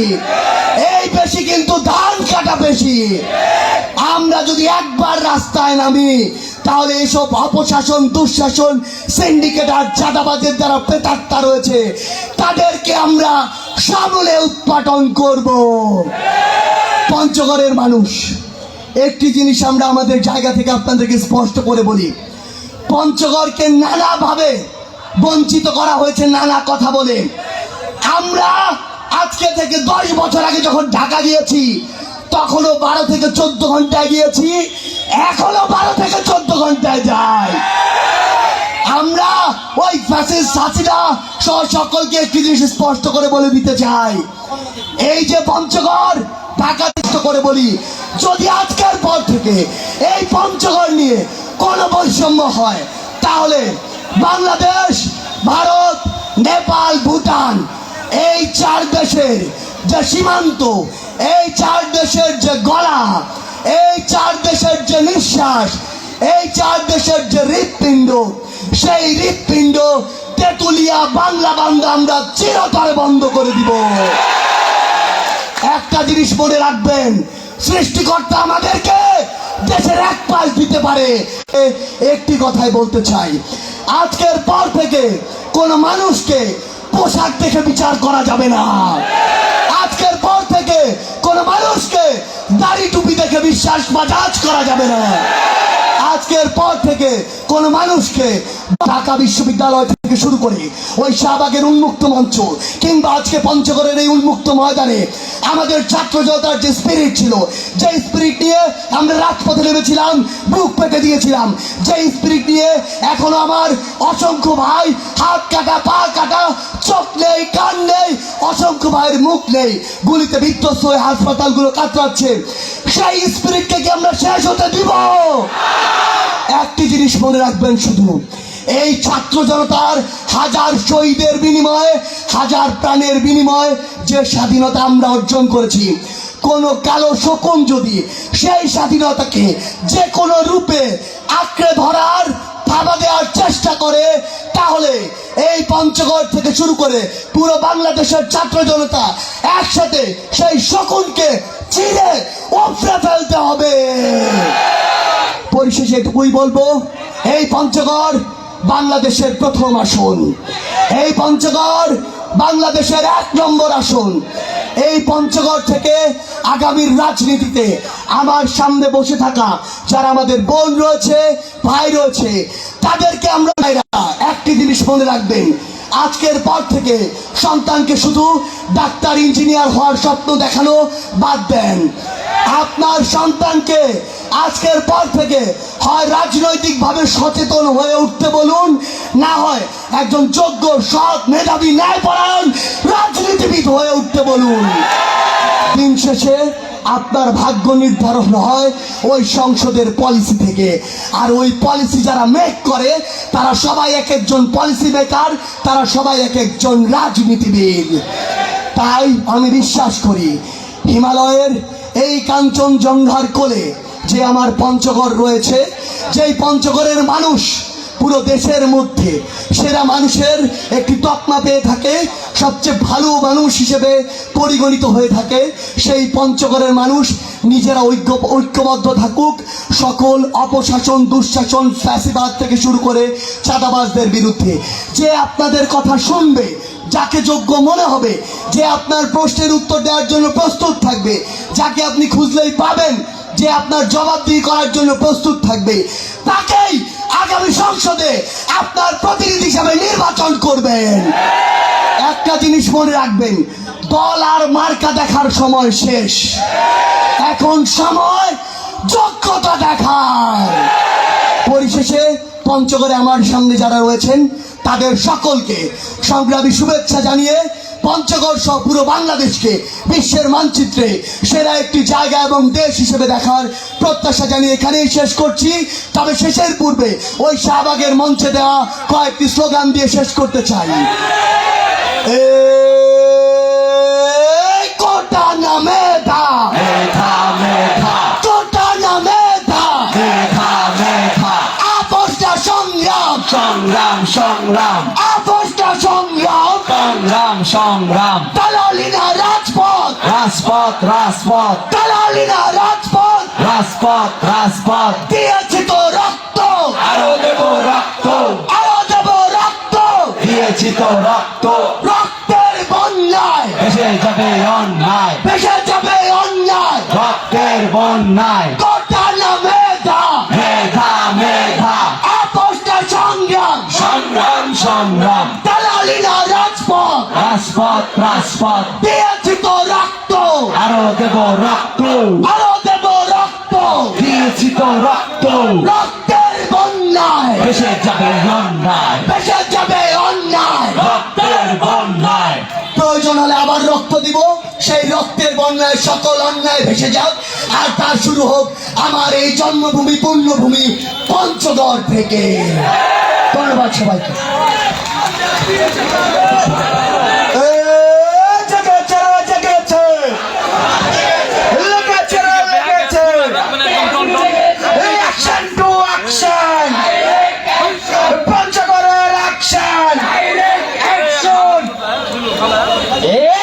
F: এই পেশি কিন্তু ধান কাটা পেশি। আমরা যদি একবার রাস্তায় নামি, তাহলে এসব অপশাসন, দুঃশাসন, সিন্ডিকেট আর চাঁদাবাজের দ্বারা প্রেতাত্মা রয়েছে, তাদেরকে আমরা সমূলে উৎপাটন করব। পঞ্চগড়ের মানুষ, একটি জিনিস আমরা আমাদের জায়গা থেকে আপনাদেরকে স্পষ্ট করে বলি, পঞ্চগড়কে নানাভাবে বঞ্চিত করা হয়েছে নানা কথা বলে। আমরা আজকে থেকে 10 বছর আগে যখন ঢাকা গিয়েছি, তখনও 12 থেকে 14 ঘন্টায় গিয়েছি, এখনো 12 থেকে 14 ঘন্টায় যাই। আমরা ওই ফ্যাসিস্ট হাসিনা সহ সকলকে একটি জিনিস স্পষ্ট করে বলে দিতে চাই, এই যে পঞ্চগড় ঢাকা করে বলি, যদি আজকের পর থেকে এই পঞ্চগড় নিয়ে কোনো বৈষম্য হয়, তাহলে বাংলাদেশ, ভারত, নেপাল, ভুটান, এই 4 দেশের যে সীমান্ত, এই 4 দেশের যে গলা, এই 4 দেশের যে নিঃশ্বাস, এই 4 দেশের যে হৃৎপিণ্ড, সেই হৃৎপিণ্ড তেতুলিয়া বাংলা বান্ধা আমরা চিরতরে বন্ধ করে দিব। একটা জিনিস মনে রাখবেন, সৃষ্টিকর্তা আমাদেরকে দেশের এক পাশ দিতে পারে। একটি কথাই বলতে চাই, আজকের পর থেকে কোন মানুষকে পোশাক দেখে বিচার করা যাবে না। আজকের পর থেকে কোন মানুষকে দাড়ি টুপি দেখে বিশ্বাস বা জাজ করা যাবে না। আজকের পর থেকে কোন মানুষকে ঢাকা বিশ্ববিদ্যালয় থেকে থেকে শুরু করে ওই শাহবাগের উন্মুক্ত মঞ্চ কিংবা আজকে পঞ্চগড়ের এই উন্মুক্ত ময়দানে আমাদের ছাত্র জনতার যে স্পিরিট ছিল, যে স্পিরিট নিয়ে আমরা রাজপথে নেমেছিলাম, বুক পেতে দিয়েছিলাম, যে স্পিরিট নিয়ে এখনো আমার অসংখ্য ভাই হাত কাটা, পা কাটা, চোখ নেই, কান নেই, অসংখ্য ভাইয়ের মুখ নেই, গুলিতে বিধ্বস্ত হয়ে হাসপাতালগুলো কাতরাচ্ছে, সেই স্পিরিটকে কি আমরা শেষ হতে দিব? একটি জিনিস মনে রাখবেন, শুধু এই ছাত্র জনতার হাজার শহীদের বিনিময়ে, হাজার প্রাণের বিনিময়ে যে স্বাধীনতা আমরা অর্জন করেছি, কোন কালো শকুন যদি সেই স্বাধীনতাকে যে কোনো রূপে আঁকড়ে ধরার, থাবা দেওয়ার চেষ্টা করে, তাহলে এই পঞ্চগড় থেকে শুরু করে পুরো বাংলাদেশের ছাত্র জনতা একসাথে সেই শকুনকে চিরে উপড়ে ফেলতে হবে। পরিশেষে এটুকুই বলবো, এই পঞ্চগড় বাংলাদেশের প্রথম আসন, এই পঞ্চগড় বাংলাদেশের 1 নম্বর আসন। এই পঞ্চগড় থেকে আগামীর রাজনীতিতে আমার সামনে বসে থাকা যারা আমাদের বোন রয়েছে, ভাই রয়েছে, তাদেরকে আমরা একটি জিনিস মনে রাখবেন, আজকের পর থেকে সন্তানকে শুধু ডাক্তার, ইঞ্জিনিয়ার হওয়ার স্বপ্ন দেখানো বাদ দেন। আপনার সন্তানকে আজকের পর থেকে হয় রাজনৈতিকভাবে সচেতন হয়ে উঠতে বলুন, না হয় একজন যোগ্য, সৎ, মেধাবী, ন্যায়পরায়ণ রাজনীতিবিদ হয়ে উঠতে বলুন। দিন শেষে আপনার ভাগ্য নির্ধারণ হয় ওই সংসদের পলিসি থেকে, আর ওই পলিসি যারা মেক করে তারা সবাই এক একজন পলিসি মেকার, তারা সবাই এক একজন রাজনীতিবিদ। তাই আমি বিশ্বাস করি হিমালয়ের এই কাঞ্চনজঙ্ঘার কোলে যে আমার পঞ্চগড় রয়েছে, যেই পঞ্চগড়ের মানুষ পুরো দেশের মধ্যে সেরা মানুষের একটি তকমা পেয়ে থাকে, সবচেয়ে ভালো মানুষ হিসেবে পরিগণিত হয়ে থাকে, সেই পঞ্চগড়ের মানুষ নিজেরা ঐক্যবদ্ধ থাকুক সকল অপশাসন, দুঃশাসন, ফ্যাসিবাদ থেকে শুরু করে চাঁদাবাজদের বিরুদ্ধে। যে আপনাদের কথা শুনবে, যাকে যোগ্য মনে হবে, যে আপনার প্রশ্নের উত্তর দেওয়ার জন্য প্রস্তুত থাকবে, যাকে আপনি খুঁজলেই পাবেন, যে আপনার জবাবদিহি করার জন্য প্রস্তুত থাকবে, তাকেই আগামী সংসদে আপনার প্রতিনিধি হিসাবে নির্বাচন করবেন। একটা জিনিস মনে রাখবেন, দল আর মার্কা দেখার সময় শেষ, এখন সময় যোগ্যতা দেখার। পরিশেষে পঞ্চগড়ে আমার সামনে যারা রয়েছেন তাদের সকলকে সংগ্রামী শুভেচ্ছা জানিয়ে পঞ্চগড় সহ পুরো বাংলাদেশকে বিশ্বের মানচিত্রে সেরা একটি জায়গা এবং দেশ হিসেবে দেখার প্রত্যাশা জানিয়ে এখানেই শেষ করছি। তবে শেষের পূর্বে ওই শাহবাগের মঞ্চে দেওয়া কয়েকটি স্লোগান দিয়ে শেষ করতে চাই। কোটা না মেধা, কোটা না মেধা, আপোষটা সংগ্রাম,
C: সংগ্রাম সংগ্রাম,
F: আপোষটা সংগ্রাম,
C: সংগ্রাম সংগ্রাম,
F: দালালি না রাজপথ,
C: রাজপথ রাজপথ,
F: দালালি না রাজপথ,
C: রাজপথ রাজপথ,
F: দিয়েছি তো রক্ত,
C: আরো দেব রক্ত,
F: আরো দেব রক্ত,
C: দিয়েছি তো রক্ত,
F: রক্তের বন্যায়
C: ভেসে যাবে অন্যায়,
F: ভেসে যাবে অন্যায়,
C: রক্তের বন্যায়,
F: কোটা না মেধা,
C: মেধা মেধা,
F: আপোষটা সংগ্রাম,
C: সংগ্রাম সংগ্রাম,
F: দালালি না রাজপথ,
C: রাজপথ রাজপথ,
F: দিয়েছি তো রক্ত,
C: আরো দেব রক্ত,
F: আরো দেব রক্ত,
C: দিয়েছি তো রক্ত,
F: রক্তের বন্যায়
C: ভেসে যাবে অন্যায়,
F: ভেসে যাবে অন্যায়,
C: রক্তের বন্যায়।
F: প্রয়োজন হলে আবার রক্ত দিব, সেই রক্তের বন্যায় সকল অন্যায় ভেসে যাক, আর তার শুরু হোক আমার এই জন্মভূমি, পুণ্যভূমি পঞ্চগড় থেকে। ধন্যবাদ সবাইকে।
C: এ